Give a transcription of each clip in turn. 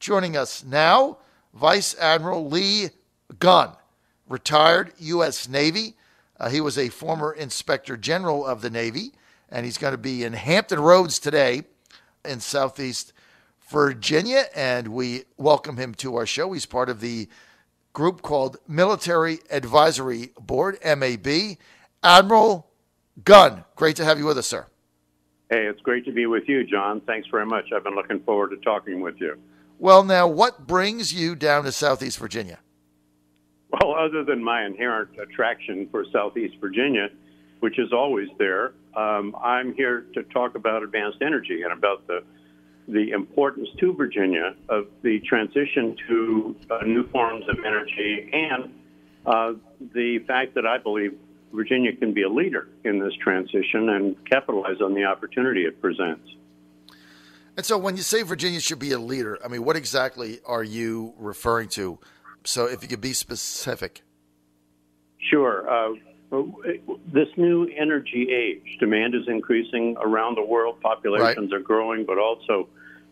Joining us now, Vice Admiral Lee Gunn, retired U.S. Navy. He was a former Inspector General of the Navy, and he's going to be in Hampton Roads today in Southeast Virginia, and we welcome him to our show. He's part of the group called Military Advisory Board, MAB. Admiral Gunn, great to have you with us, sir. Hey, it's great to be with you, John. Thanks very much. I've been looking forward to talking with you. Well, now, what brings you down to Southeast Virginia? Well, other than my inherent attraction for Southeast Virginia, which is always there, I'm here to talk about advanced energy and about the importance to Virginia of the transition to new forms of energy and the fact that I believe Virginia can be a leader in this transition and capitalize on the opportunity it presents. And so when you say Virginia should be a leader, I mean, what exactly are you referring to? So if you could be specific. Sure. This new energy age, demand is increasing around the world. Populations are growing, but also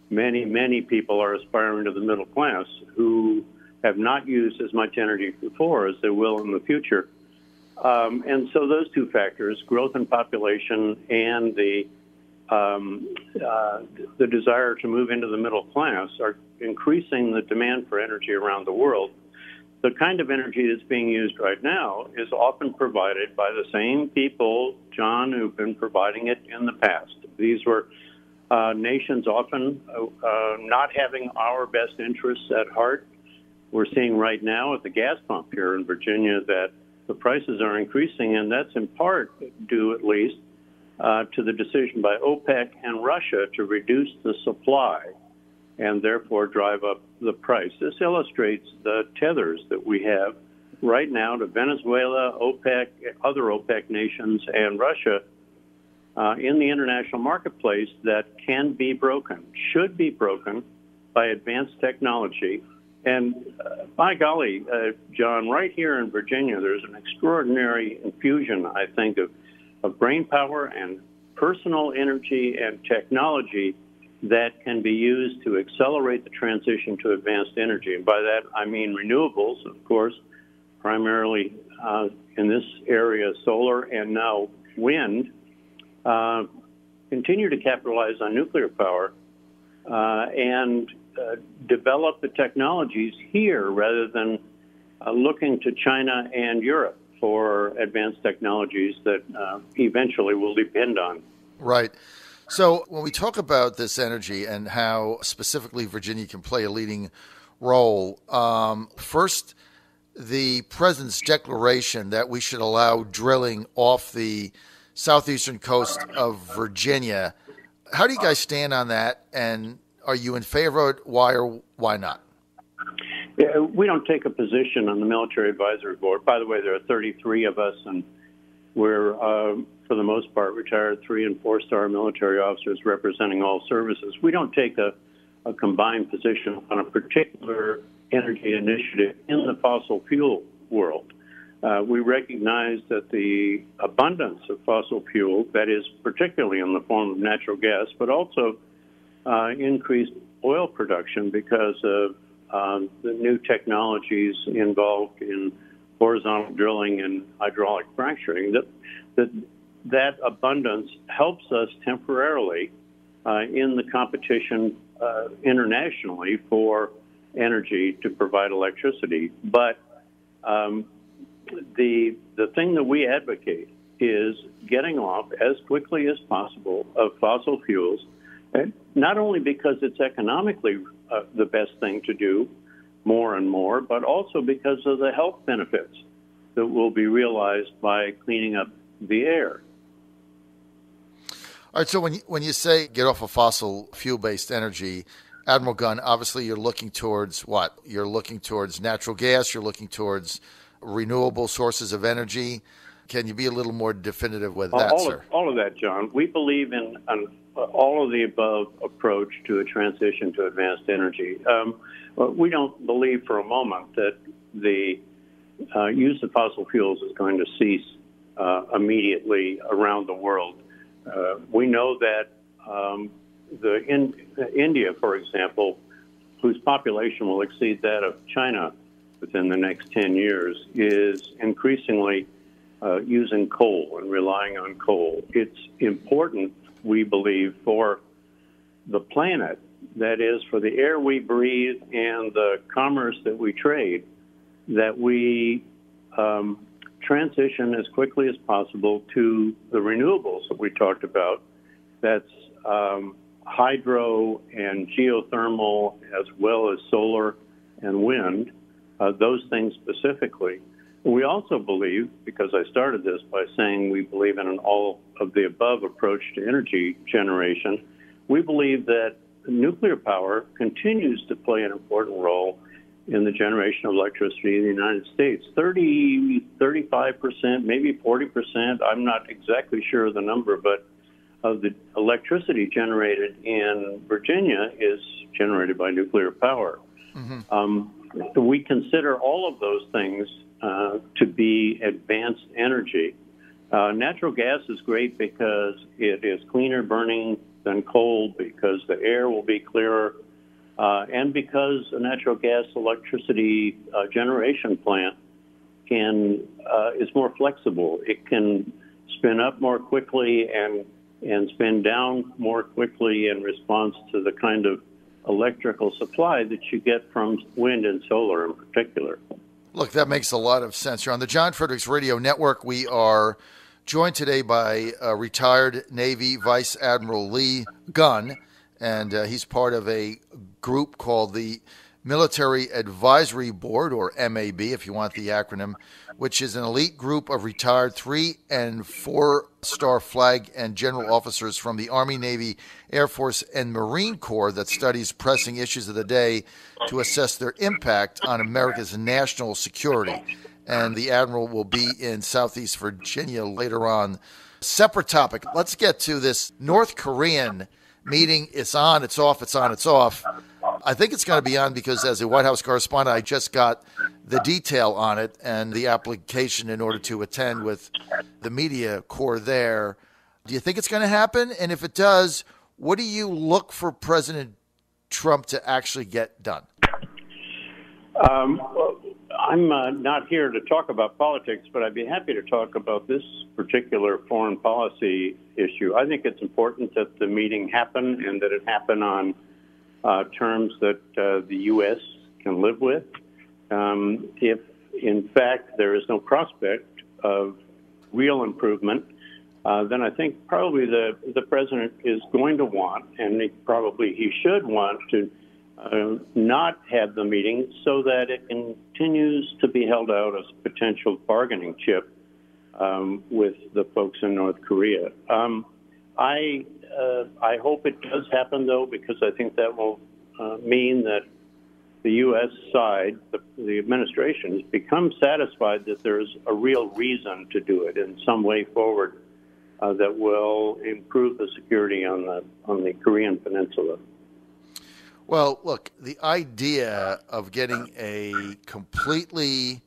many, many people are aspiring to the middle class who have not used as much energy before as they will in the future. And so those two factors, growth in population and the desire to move into the middle class, are increasing the demand for energy around the world. The kind of energy that's being used right now is often provided by the same people, John, who've been providing it in the past. These were nations often not having our best interests at heart. We're seeing right now at the gas pump here in Virginia that the prices are increasing, and that's in part due, at least, to the decision by OPEC and Russia to reduce the supply and therefore drive up the price. This illustrates the tethers that we have right now to Venezuela, OPEC, other OPEC nations, and Russia in the international marketplace that can be broken, should be broken by advanced technology. And by golly, John, right here in Virginia, there's an extraordinary infusion, I think, of brain power and personal energy and technology that can be used to accelerate the transition to advanced energy. And by that, I mean renewables, of course, primarily in this area, solar and now wind, continue to capitalize on nuclear power and develop the technologies here rather than looking to China and Europe for advanced technologies that eventually will depend on. Right. So when we talk about this energy and how specifically Virginia can play a leading role, first, the President's declaration that we should allow drilling off the southeastern coast of Virginia. How do you guys stand on that, and are you in favor of it? Why or why not? Yeah, we don't take a position on the Military Advisory Board. By the way, there are 33 of us, and we're, for the most part, retired 3- and 4-star military officers representing all services. We don't take a combined position on a particular energy initiative in the fossil fuel world. We recognize that the abundance of fossil fuel, that is particularly in the form of natural gas, but also increased oil production because of the new technologies involved in horizontal drilling and hydraulic fracturing, that abundance helps us temporarily in the competition internationally for energy to provide electricity. But the thing that we advocate is getting off as quickly as possible of fossil fuels, and not only because it's economically the best thing to do more and more, but also because of the health benefits that will be realized by cleaning up the air. All right, so when you say get off of fossil fuel-based energy, Admiral Gunn, obviously you're looking towards what? You're looking towards natural gas, you're looking towards renewable sources of energy. Can you be a little more definitive with that, sir? All of that, John. We believe in all of the above approach to a transition to advanced energy. We don't believe for a moment that the use of fossil fuels is going to cease immediately around the world. We know that India, for example, whose population will exceed that of China within the next 10 years, is increasingly using coal and relying on coal. It's important, we believe, for the planet, that is, for the air we breathe and the commerce that we trade, that we transition as quickly as possible to the renewables that we talked about. That's hydro and geothermal, as well as solar and wind, those things specifically. We also believe, because I started this by saying we believe in an all-of-the-above approach to energy generation, we believe that nuclear power continues to play an important role in the generation of electricity in the United States. 35%, maybe 40%, I'm not exactly sure of the number, but of the electricity generated in Virginia is generated by nuclear power. Mm-hmm. We consider all of those things to be advanced energy. Natural gas is great because it is cleaner burning than coal, because the air will be clearer, and because a natural gas electricity generation plant is more flexible. It can spin up more quickly and spin down more quickly in response to the kind of electrical supply that you get from wind and solar in particular. Look, that makes a lot of sense. You're on the John Fredericks Radio Network. We are joined today by retired Navy Vice Admiral Lee Gunn, and he's part of a group called the Military Advisory Board, or MAB, if you want the acronym, which is an elite group of retired 3- and 4-star flag and general officers from the Army, Navy, Air Force, and Marine Corps that studies pressing issues of the day to assess their impact on America's national security. And the Admiral will be in Southeast Virginia later on. Separate topic. Let's get to this North Korean meeting. It's on, it's off, it's on, it's off. I think it's going to be on because as a White House correspondent, I just got the detail on it and the application in order to attend with the media corps there. Do you think it's going to happen? And if it does, what do you look for President Trump to actually get done? I'm not here to talk about politics, but I'd be happy to talk about this particular foreign policy issue. I think it's important that the meeting happen and that it happen on terms that the U.S. can live with. If, in fact, there is no prospect of real improvement, then I think probably the president is going to want, and he should want to not have the meeting so that it continues to be held out as a potential bargaining chip with the folks in North Korea. I hope it does happen, though, because I think that will mean that the U.S. side, the administration, has become satisfied that there's a real reason to do it in some way forward that will improve the security on the Korean Peninsula. Well, look, the idea of getting a completely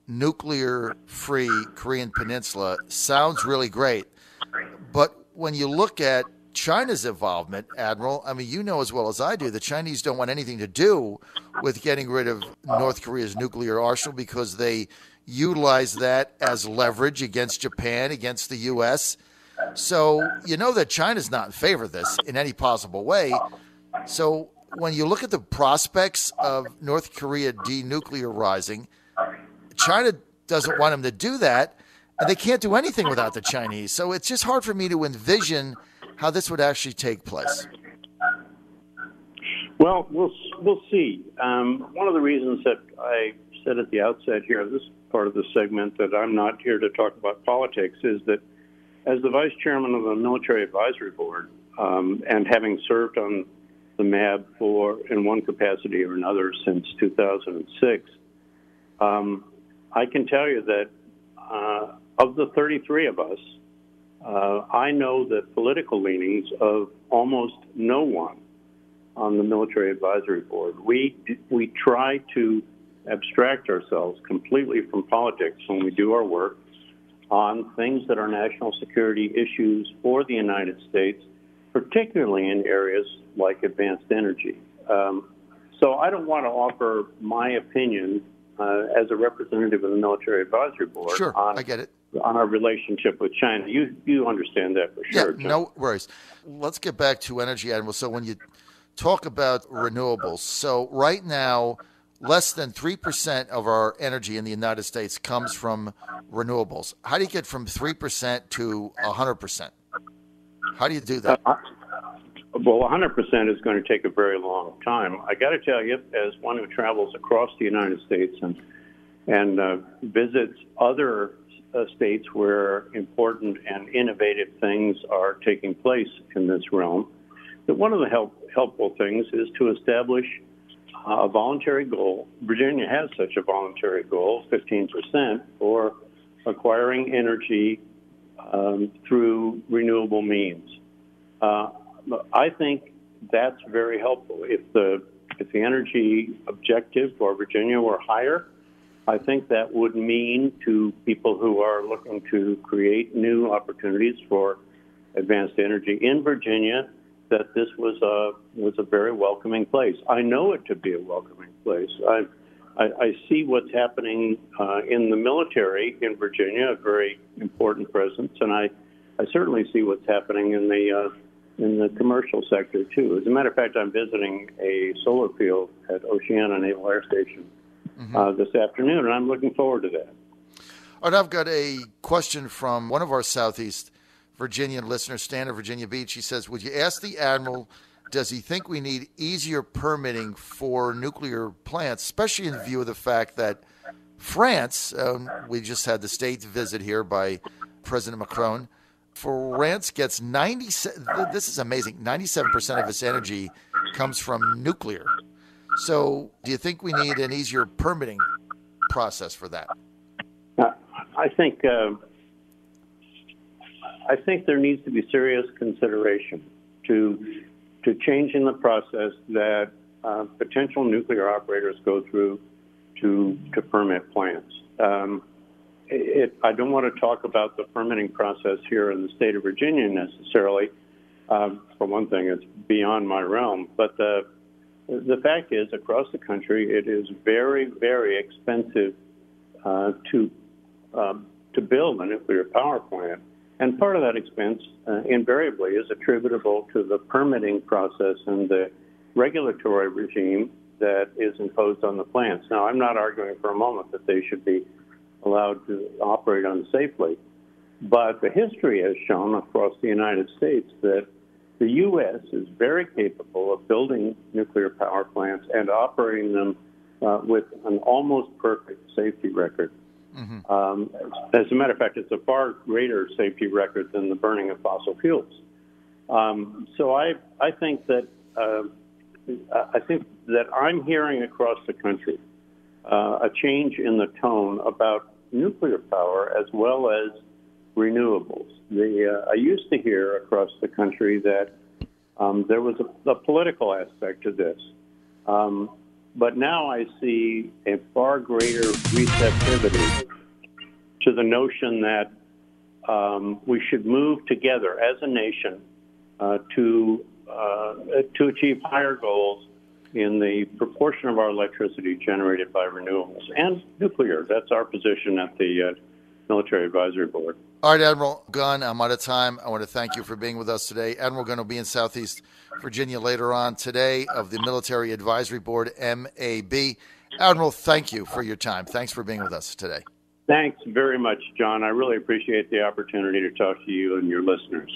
nuclear-free Korean Peninsula sounds really great. But when you look at China's involvement, Admiral, I mean, you know as well as I do, the Chinese don't want anything to do with getting rid of North Korea's nuclear arsenal because they utilize that as leverage against Japan, against the U.S. So you know that China's not in favor of this in any possible way. So when you look at the prospects of North Korea denuclearizing, China doesn't want them to do that, and they can't do anything without the Chinese. So it's just hard for me to envision how this would actually take place. Well, we'll see. One of the reasons that I said at the outset here, this part of the segment, that I'm not here to talk about politics is that as the vice chairman of the Military Advisory Board, and having served on the MAB in one capacity or another since 2006, I can tell you that of the 33 of us, I know the political leanings of almost no one on the Military Advisory Board. We try to abstract ourselves completely from politics when we do our work on things that are national security issues for the United States, particularly in areas like advanced energy. So I don't want to offer my opinion as a representative of the Military Advisory Board Sure, I get it. on our relationship with China. You understand that for sure, Yeah, John. no worries. Let's get back to energy, Admiral. So when you talk about renewables, so right now, less than 3% of our energy in the United States comes from renewables. How do you get from 3% to 100%? How do you do that? Well, 100% is going to take a very long time. I got to tell you, as one who travels across the United States and visits other states where important and innovative things are taking place in this realm, that one of the helpful things is to establish a voluntary goal. Virginia has such a voluntary goal, 15%, for acquiring energy through renewable means. I think that's very helpful. If the energy objective for Virginia were higher, I think that would mean to people who are looking to create new opportunities for advanced energy in Virginia that this was a very welcoming place. I know it to be a welcoming place. I see what's happening in the military in Virginia, a very important presence, and I certainly see what's happening in the commercial sector too. As a matter of fact, I'm visiting a solar field at Oceana Naval Air Station this afternoon, and I'm looking forward to that. All right, I've got a question from one of our Southeast Virginian listeners, Stan of Virginia Beach. He says, would you ask the Admiral, does he think we need easier permitting for nuclear plants, especially in view of the fact that France, we just had the state visit here by President Macron, France gets this is amazing, 97% of its energy comes from nuclear. So do you think we need an easier permitting process for that? I think there needs to be serious consideration to changing the process that potential nuclear operators go through to permit plants. I don't want to talk about the permitting process here in the state of Virginia necessarily. For one thing, it's beyond my realm. But the fact is, across the country, it is very, very expensive to build a nuclear power plant. And part of that expense invariably is attributable to the permitting process and the regulatory regime that is imposed on the plants. Now, I'm not arguing for a moment that they should be allowed to operate unsafely, but the history has shown across the United States that the U.S. is very capable of building nuclear power plants and operating them with an almost perfect safety record. As a matter of fact, it's a far greater safety record than the burning of fossil fuels. So I think that I'm hearing across the country a change in the tone about nuclear power as well as renewables. I used to hear across the country that there was a political aspect to this. But now I see a far greater receptivity to the notion that we should move together as a nation to achieve higher goals in the proportion of our electricity generated by renewables and nuclear. That's our position at the Military Advisory Board. All right, Admiral Gunn, I'm out of time. I want to thank you for being with us today. Admiral Gunn will be in Southeast Virginia later on today of the Military Advisory Board, MAB. Admiral, thank you for your time. Thanks for being with us today. Thanks very much, John. I really appreciate the opportunity to talk to you and your listeners.